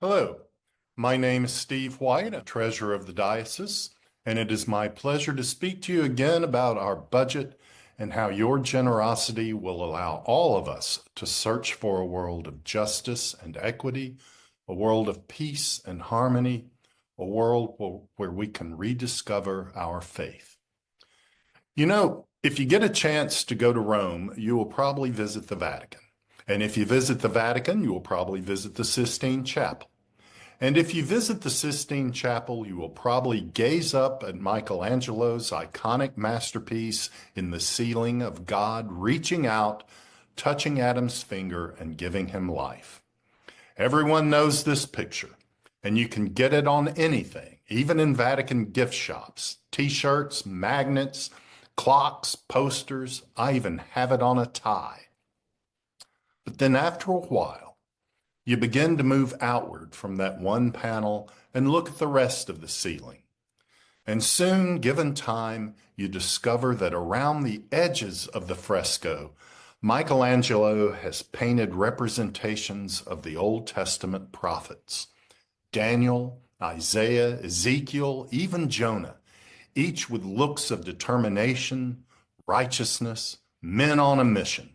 Hello, my name is Steve White, a treasurer of the diocese, and it is my pleasure to speak to you again about our budget and how your generosity will allow all of us to search for a world of justice and equity, a world of peace and harmony, a world where we can rediscover our faith. You know, if you get a chance to go to Rome, you will probably visit the Vatican. And if you visit the Vatican, you will probably visit the Sistine Chapel. And if you visit the Sistine Chapel, you will probably gaze up at Michelangelo's iconic masterpiece in the ceiling of God reaching out, touching Adam's finger, and giving him life. Everyone knows this picture, and you can get it on anything, even in Vatican gift shops, t-shirts, magnets, clocks, posters. I even have it on a tie. But then after a while, you begin to move outward from that one panel and look at the rest of the ceiling. And soon, given time, you discover that around the edges of the fresco, Michelangelo has painted representations of the Old Testament prophets, Daniel, Isaiah, Ezekiel, even Jonah, each with looks of determination, righteousness, men on a mission.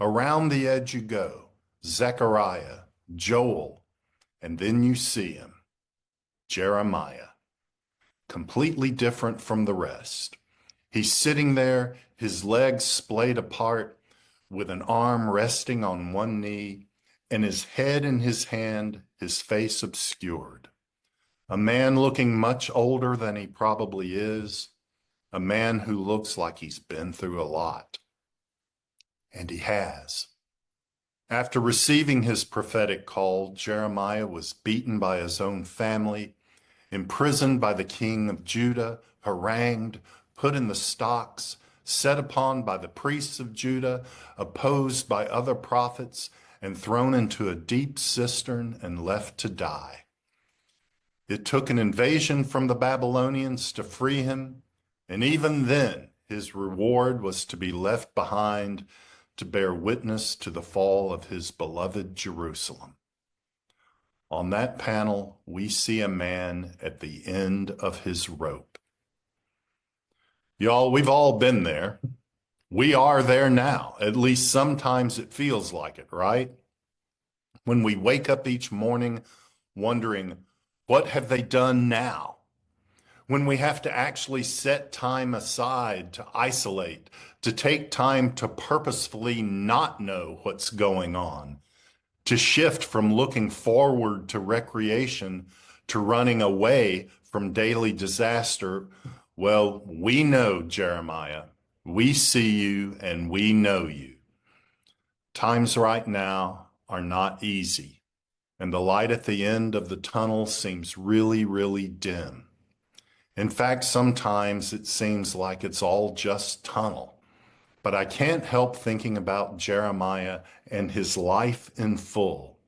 Around the edge you go, Zechariah, Joel, and then you see him, Jeremiah, completely different from the rest. He's sitting there, his legs splayed apart, with an arm resting on one knee, and his head in his hand, his face obscured. A man looking much older than he probably is, a man who looks like he's been through a lot. And he has. After receiving his prophetic call, Jeremiah was beaten by his own family, imprisoned by the king of Judah, harangued, put in the stocks, set upon by the priests of Judah, opposed by other prophets, and thrown into a deep cistern and left to die. It took an invasion from the Babylonians to free him, and even then his reward was to be left behind to bear witness to the fall of his beloved Jerusalem. On that panel, we see a man at the end of his rope. Y'all, we've all been there. We are there now. At least sometimes it feels like it, right? When we wake up each morning wondering, what have they done now? When we have to actually set time aside to isolate, to take time to purposefully not know what's going on, to shift from looking forward to recreation to running away from daily disaster. Well, we know, Jeremiah, we see you and we know you. Times right now are not easy, and the light at the end of the tunnel seems really, really dim. In fact, sometimes it seems like it's all just tunnel. But I can't help thinking about Jeremiah and his life in full.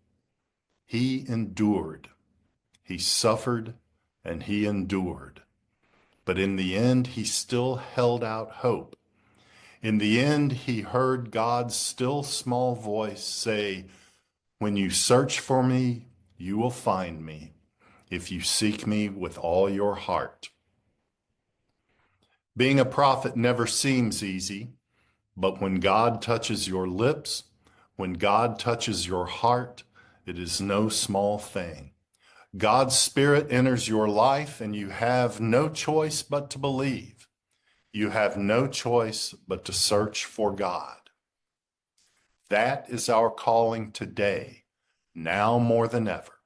He endured, he suffered, and he endured. But in the end, he still held out hope. In the end, he heard God's still small voice say, "When you search for me, you will find me, if you seek me with all your heart." Being a prophet never seems easy, but when God touches your lips, when God touches your heart, it is no small thing. God's Spirit enters your life, and you have no choice but to believe. You have no choice but to search for God. That is our calling today, now more than ever,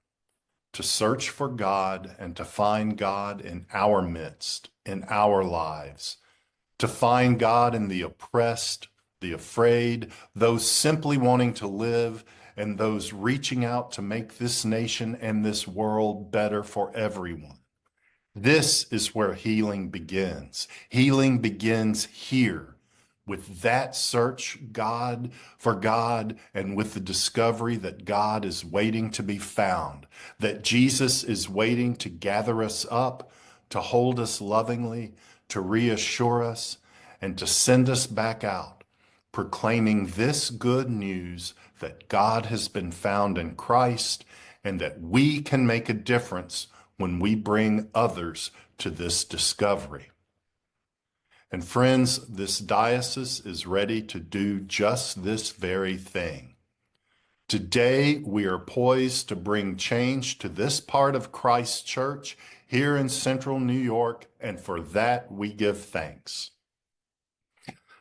to search for God and to find God in our midst, in our lives, to find God in the oppressed, the afraid, those simply wanting to live, and those reaching out to make this nation and this world better for everyone. This is where healing begins. Healing begins here, with that search for God, and with the discovery that God is waiting to be found, that Jesus is waiting to gather us up, to hold us lovingly, to reassure us, and to send us back out, proclaiming this good news that God has been found in Christ, and that we can make a difference when we bring others to this discovery. And friends, this diocese is ready to do just this very thing. Today, we are poised to bring change to this part of Christ's church here in central New York, and for that we give thanks.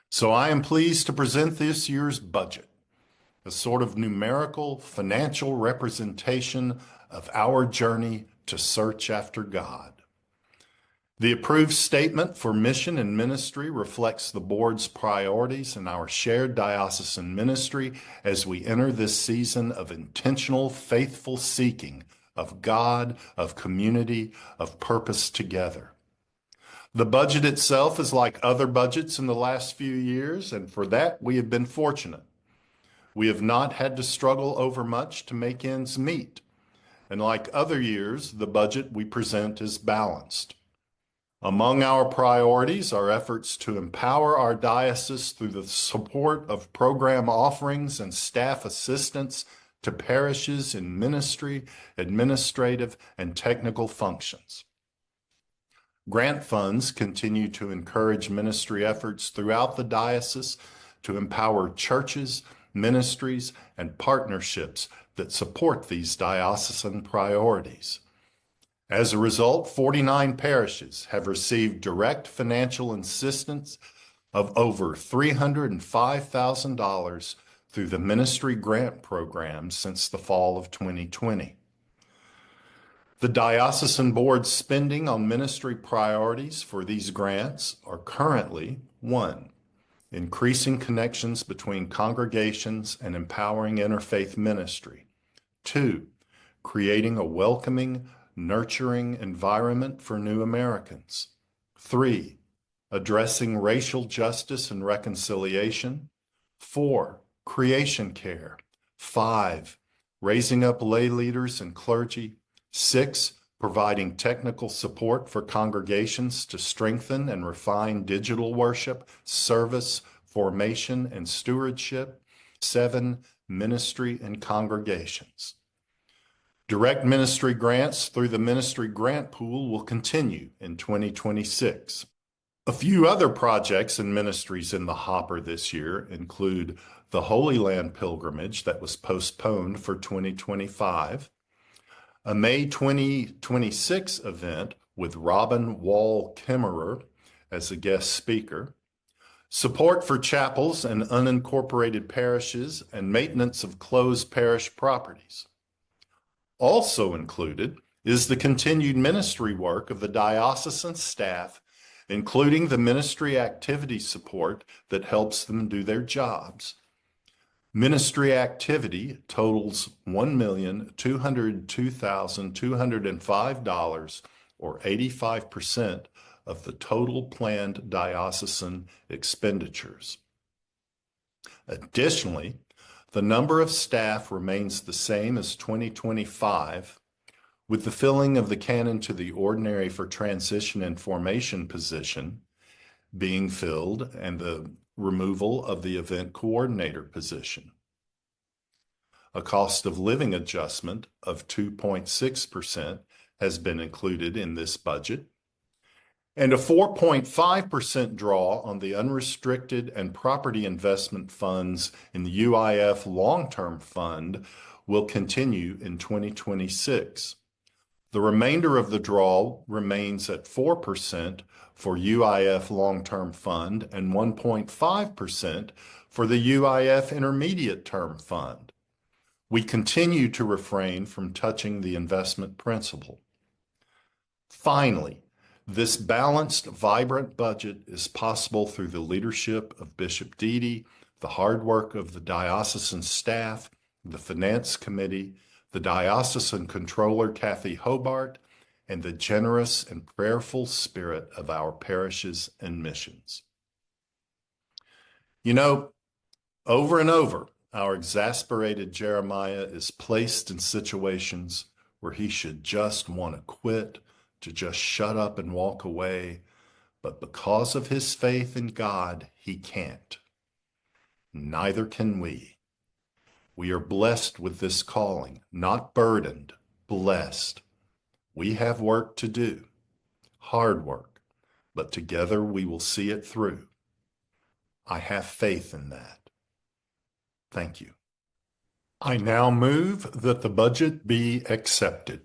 So I am pleased to present this year's budget, a sort of numerical financial representation of our journey to search after God. The approved statement for mission and ministry reflects the board's priorities and our shared diocesan ministry as we enter this season of intentional, faithful seeking of God, of community, of purpose together. The budget itself is like other budgets in the last few years, and for that we have been fortunate. We have not had to struggle over much to make ends meet, and like other years, the budget we present is balanced. Among our priorities are efforts to empower our diocese through the support of program offerings and staff assistance to parishes in ministry, administrative, and technical functions. Grant funds continue to encourage ministry efforts throughout the diocese to empower churches, ministries, and partnerships that support these diocesan priorities. As a result, 49 parishes have received direct financial assistance of over $305,000 through the ministry grant program since the fall of 2020. The diocesan board's spending on ministry priorities for these grants are currently 1. Increasing connections between congregations and empowering interfaith ministry. 2. Creating a welcoming, nurturing environment for new Americans. 3. Addressing racial justice and reconciliation. 4. Creation care. 5. Raising up lay leaders and clergy. 6. Providing technical support for congregations to strengthen and refine digital worship, service, formation, and stewardship. 7. Ministry and congregations. Direct ministry grants through the ministry grant pool will continue in 2026. A few other projects and ministries in the hopper this year include the Holy Land pilgrimage that was postponed for 2025, a May 2026 event with Robin Wall Kimmerer as a guest speaker, support for chapels and unincorporated parishes, and maintenance of closed parish properties. Also included is the continued ministry work of the diocesan staff, including the ministry activity support that helps them do their jobs. Ministry activity totals $1,202,205, or 85% of the total planned diocesan expenditures. Additionally, the number of staff remains the same as 2025, with the filling of the canon to the ordinary for transition and formation position being filled and the removal of the event coordinator position. A cost of living adjustment of 2.6% has been included in this budget, and a 4.5% draw on the unrestricted and property investment funds in the UIF long-term fund will continue in 2026. The remainder of the draw remains at 4% for UIF long-term fund and 1.5% for the UIF intermediate term fund. We continue to refrain from touching the investment principal. Finally, this balanced, vibrant budget is possible through the leadership of Bishop Deedy, the hard work of the diocesan staff, the finance committee, the diocesan controller Kathy Hobart, and the generous and prayerful spirit of our parishes and missions. You know, over and over, our exasperated Jeremiah is placed in situations where he should just want to quit, to just shut up and walk away, but because of his faith in God, he can't. Neither can we. We are blessed with this calling, not burdened, blessed. We have work to do, hard work, but together we will see it through. I have faith in that. Thank you. I now move that the budget be accepted.